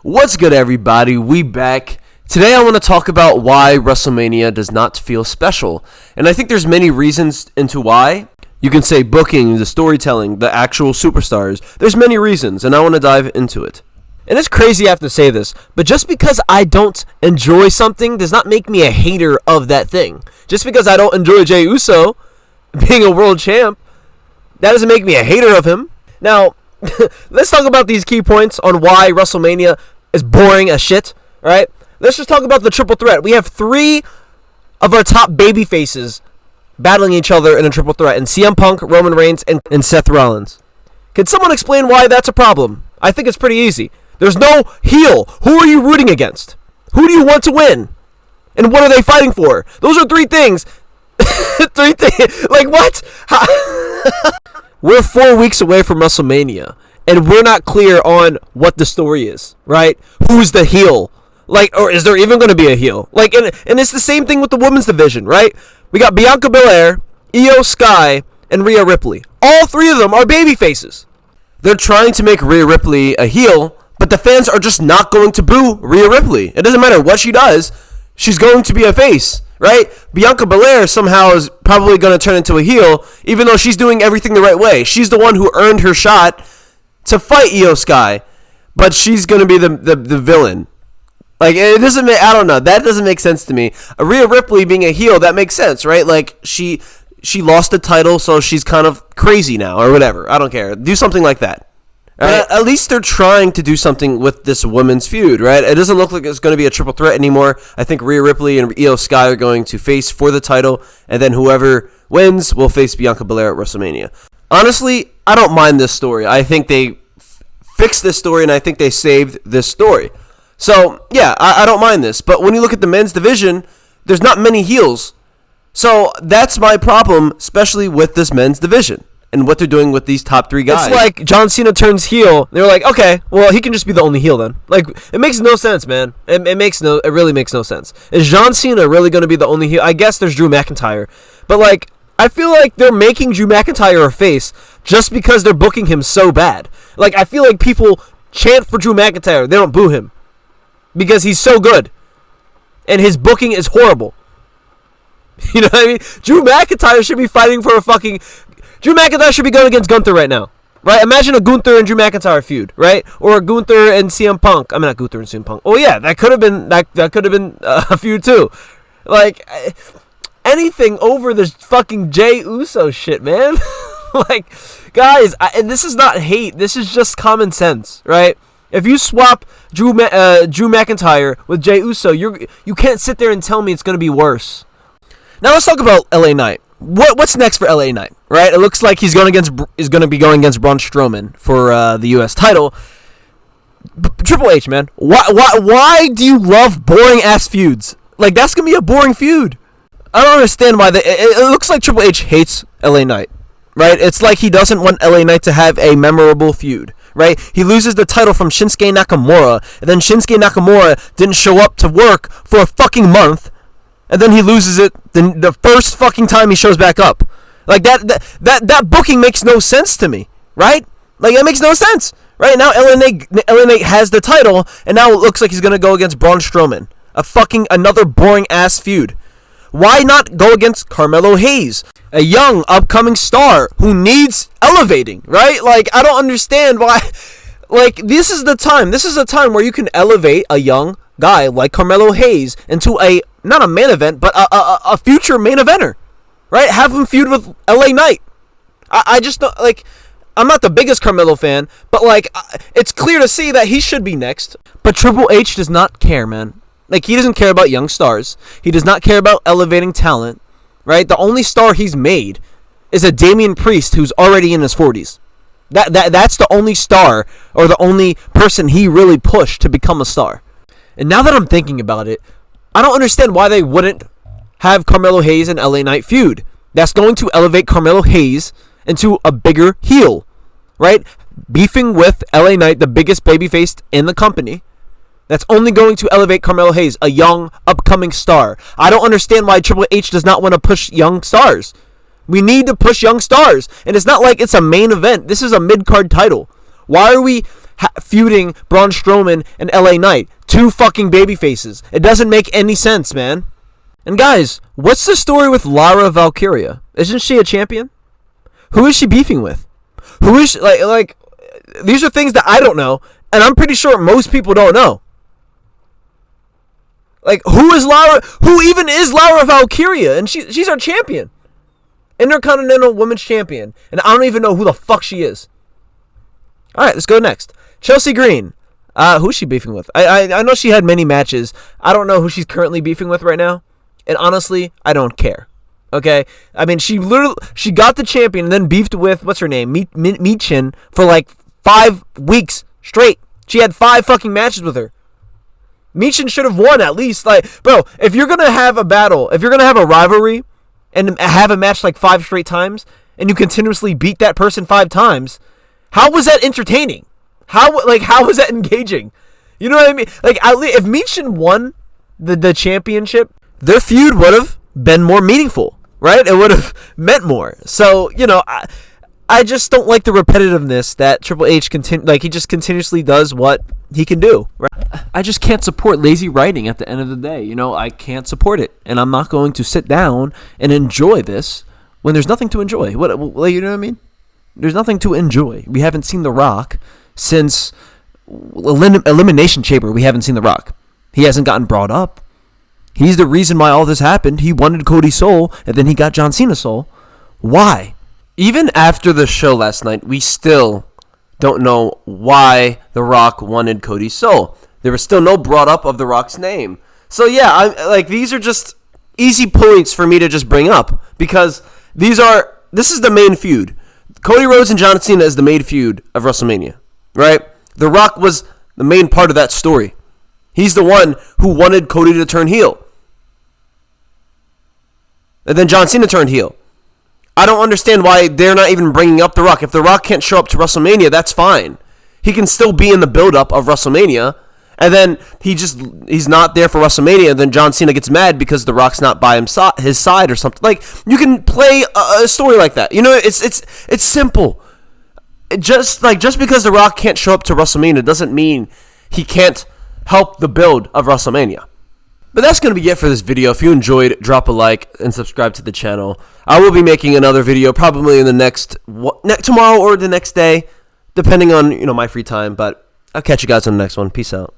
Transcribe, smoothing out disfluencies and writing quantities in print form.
What's good, everybody? We back. Today I want to talk about why WrestleMania does not feel special. And I think there's many reasons into why. You can say booking, the storytelling, the actual superstars. There's many reasons, and I want to dive into it. And it's crazy I have to say this, but just because I don't enjoy something does not make me a hater of that thing. Just because I don't enjoy Jey Uso being a world champ, that doesn't make me a hater of him. Now, let's talk about these key points on why WrestleMania is boring as shit, right? Let's just talk about the triple threat. We have three of our top baby faces battling each other in a triple threat, and CM Punk, Roman Reigns, and Seth Rollins. Can someone explain why that's a problem? I think it's pretty easy. There's no heel. Who are you rooting against? Who do you want to win? And what are they fighting for? Those are three things. Three things. Like, what? We're 4 weeks away from WrestleMania, and we're not clear on what the story is, right? Who's the heel? Like, or is there even going to be a heel? Like, and it's the same thing with the women's division, right? We got Bianca Belair, Io Sky, and Rhea Ripley. All three of them are baby faces. They're trying to make Rhea Ripley a heel, but the fans are just not going to boo Rhea Ripley. It doesn't matter what she does. She's going to be a face, right? Bianca Belair somehow is probably going to turn into a heel, even though she's doing everything the right way. She's the one who earned her shot to fight Io Sky, but she's going to be the villain. Like, it doesn't make, I don't know, that doesn't make sense to me. Rhea Ripley being a heel, that makes sense, right? Like, she lost the title, so she's kind of crazy now, or whatever. I don't care. Do something like that. Right? At least they're trying to do something with this women's feud, right? It doesn't look like it's going to be a triple threat anymore. I think Rhea Ripley and Io Sky are going to face for the title, and then whoever wins will face Bianca Belair at WrestleMania. Honestly, I don't mind this story. I think they fixed this story, and I think they saved this story. So, yeah, I don't mind this. But when you look at the men's division, there's not many heels. So that's my problem, especially with this men's division and what they're doing with these top three guys. It's like John Cena turns heel. They're like, okay, well, he can just be the only heel then. Like, it makes no sense, man. It really makes no sense. Is John Cena really going to be the only heel? I guess there's Drew McIntyre. But, like, I feel like they're making Drew McIntyre a face just because they're booking him so bad. Like, I feel like people chant for Drew McIntyre. They don't boo him because he's so good. And his booking is horrible. You know what I mean? Drew McIntyre should be fighting for a fucking... Drew McIntyre should be going against Gunther right now. Right? Imagine a Gunther and Drew McIntyre feud, right? Or a Gunther and CM Punk. I mean, not Gunther and CM Punk. Oh, yeah, that could have been a feud, too. Like, anything over this fucking Jey Uso shit, man. Like, guys, and this is not hate. This is just common sense, right? If you swap Drew McIntyre with Jey Uso, you can't sit there and tell me it's going to be worse. Now let's talk about LA Knight. What's next for LA Knight, right? It looks like he's going to be going against Braun Strowman for the U.S. title. Triple H, man, why do you love boring ass feuds? Like, that's gonna be a boring feud. I don't understand why. It looks like Triple H hates LA Knight, right? It's like he doesn't want LA Knight to have a memorable feud, right? He loses the title from Shinsuke Nakamura, and then Shinsuke Nakamura didn't show up to work for a fucking month. And then he loses it the first fucking time he shows back up. Like, that booking makes no sense to me, right? Like, it makes no sense. Right now, LA Knight has the title, and now it looks like he's going to go against Braun Strowman. Another boring-ass feud. Why not go against Carmelo Hayes, a young, upcoming star who needs elevating, right? Like, I don't understand why. Like, this is the time. This is a time where you can elevate a young guy like Carmelo Hayes into not a main event, but a future main eventer, right? Have him feud with LA Knight. I just don't, like, I'm not the biggest Carmelo fan, but, like, it's clear to see that he should be next. But Triple H does not care, man. Like, he doesn't care about young stars. He does not care about elevating talent, right? The only star he's made is a Damian Priest who's already in his 40s. That's the only star, or the only person he really pushed to become a star. And now that I'm thinking about it, I don't understand why they wouldn't have Carmelo Hayes and LA Knight feud. That's going to elevate Carmelo Hayes into a bigger heel, right? Beefing with LA Knight, the biggest babyface in the company. That's only going to elevate Carmelo Hayes, a young, upcoming star. I don't understand why Triple H does not want to push young stars. We need to push young stars. And it's not like it's a main event. This is a mid-card title. Why are we feuding Braun Strowman and LA Knight? Two fucking baby faces. It doesn't make any sense, man. And guys, what's the story with Lara Valkyria? Isn't she a champion? Who is she beefing with? Who is she, like these are things that I don't know, and I'm pretty sure most people don't know. Like, who even is Lara Valkyria? And she's our champion. Intercontinental Women's Champion. And I don't even know who the fuck she is. Alright, let's go next. Chelsea Green. Who's she beefing with? I know she had many matches. I don't know who she's currently beefing with right now. And honestly, I don't care. Okay? I mean, she got the champion and then beefed with, what's her name? Michin for like 5 weeks straight. She had 5 fucking matches with her. Michin should have won at least. Like, bro, if you're going to have a battle, if you're going to have a rivalry and have a match like 5 straight times and you continuously beat that person 5 times, how was that entertaining? How was that engaging? You know what I mean? Like, if Michin won the championship, their feud would have been more meaningful, right? It would have meant more. So, you know, I just don't like the repetitiveness that Triple H he just continuously does what he can do. Right? I just can't support lazy writing at the end of the day. You know, I can't support it, and I'm not going to sit down and enjoy this when there's nothing to enjoy. You know what I mean? There's nothing to enjoy. We haven't seen The Rock since Elimination Chamber. We haven't seen The Rock. He hasn't gotten brought up. He's the reason why all this happened. He wanted Cody's soul, and then he got John Cena's soul. Why? Even after the show last night, we still don't know why The Rock wanted Cody's soul. There was still no brought up of The Rock's name. So yeah, these are just easy points for me to just bring up because this is the main feud. Cody Rhodes and John Cena is the main feud of WrestleMania, right? The Rock was the main part of that story. He's the one who wanted Cody to turn heel. And then John Cena turned heel. I don't understand why they're not even bringing up The Rock. If The Rock can't show up to WrestleMania, that's fine. He can still be in the build-up of WrestleMania, and then he's not there for WrestleMania, and then John Cena gets mad because The Rock's not by his side or something. Like, you can play a story like that. You know, it's simple. Just because The Rock can't show up to WrestleMania doesn't mean he can't help the build of WrestleMania. But that's going to be it for this video. If you enjoyed, drop a like and subscribe to the channel. I will be making another video probably in the tomorrow or the next day, depending on my free time. But I'll catch you guys on the next one. Peace out.